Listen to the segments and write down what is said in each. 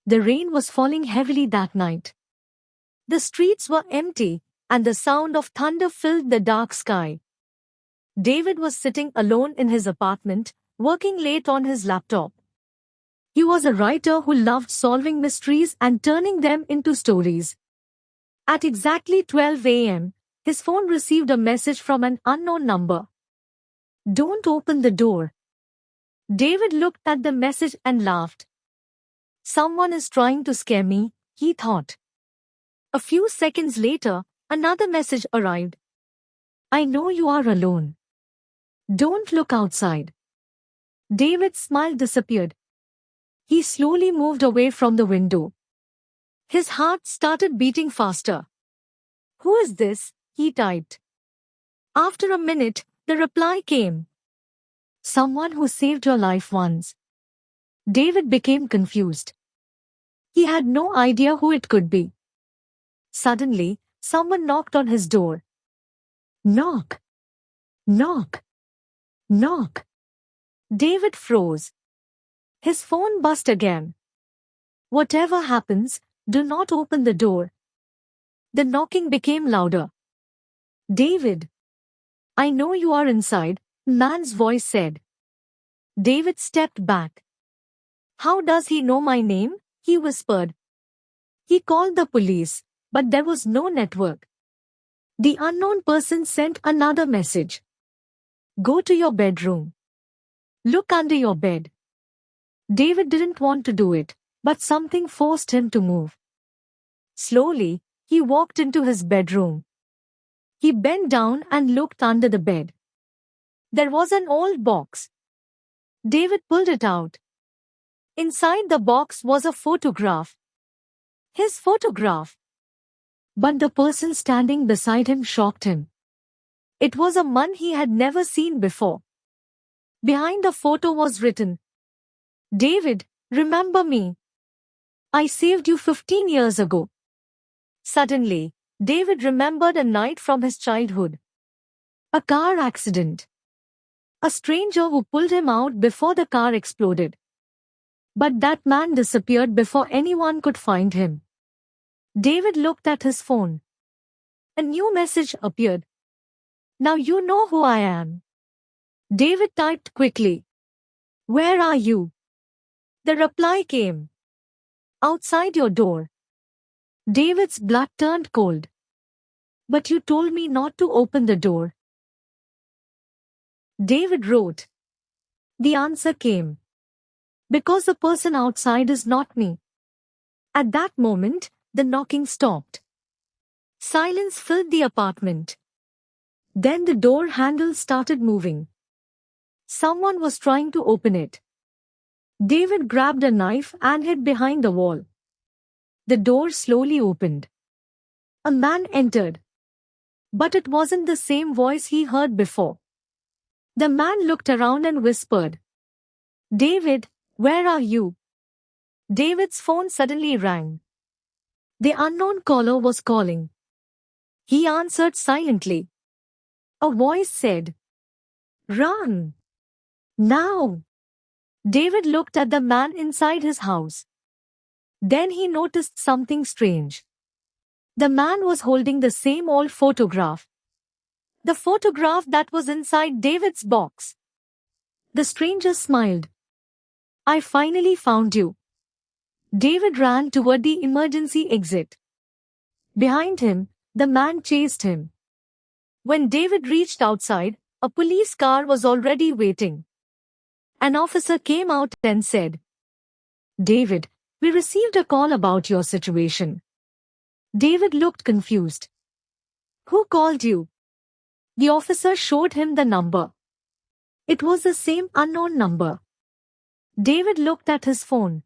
The rain was falling heavily that night. The streets were empty, and the sound of thunder filled the dark sky. David was sitting alone in his apartment, working late on his laptop. He was a writer who loved solving mysteries and turning them into stories. At exactly 12 a.m., his phone received a message from an unknown number. "Don't open the door." David looked at the message and laughed. "Someone is trying to scare me," he thought. A few seconds later, another message arrived. "I know you are alone. Don't look outside." David's smile disappeared. He slowly moved away from the window. His heart started beating faster. "Who is this?" he typed. After a minute, the reply came. "Someone who saved your life once." David became confused. He had no idea who it could be. Suddenly, someone knocked on his door. Knock. Knock. Knock. David froze. His phone buzzed again. "Whatever happens, do not open the door." The knocking became louder. "David, I know you are inside," a man's voice said. David stepped back. "How does he know my name?" he whispered. He called the police, but there was no network. The unknown person sent another message. "Go to your bedroom. Look under your bed." David didn't want to do it, but something forced him to move. Slowly, he walked into his bedroom. He bent down and looked under the bed. There was an old box. David pulled it out. Inside the box was a photograph. His photograph. But the person standing beside him shocked him. It was a man he had never seen before. Behind the photo was written, "David, remember me? I saved you 15 years ago." Suddenly, David remembered a night from his childhood. A car accident. A stranger who pulled him out before the car exploded. But that man disappeared before anyone could find him. David looked at his phone. A new message appeared. "Now you know who I am." David typed quickly. "Where are you?" The reply came. "Outside your door." David's blood turned cold. "But you told me not to open the door." David wrote. The answer came. "Because the person outside is not me." At that moment, the knocking stopped. Silence filled the apartment. Then the door handle started moving. Someone was trying to open it. David grabbed a knife and hid behind the wall. The door slowly opened. A man entered. But it wasn't the same voice he heard before. The man looked around and whispered, "David, where are you?" David's phone suddenly rang. The unknown caller was calling. He answered silently. A voice said, "Run! Now!" David looked at the man inside his house. Then he noticed something strange. The man was holding the same old photograph. The photograph that was inside David's box. The stranger smiled. "I finally found you." David ran toward the emergency exit. Behind him, the man chased him. When David reached outside, a police car was already waiting. An officer came out and said, "David, we received a call about your situation." David looked confused. "Who called you?" The officer showed him the number. It was the same unknown number. David looked at his phone.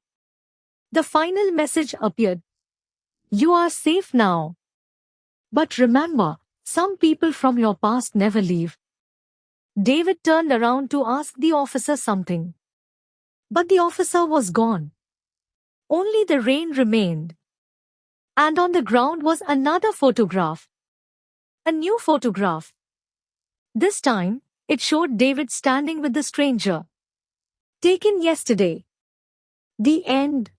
The final message appeared. "You are safe now. But remember, some people from your past never leave." David turned around to ask the officer something. But the officer was gone. Only the rain remained. And on the ground was another photograph. A new photograph. This time, it showed David standing with the stranger. Taken yesterday. The end.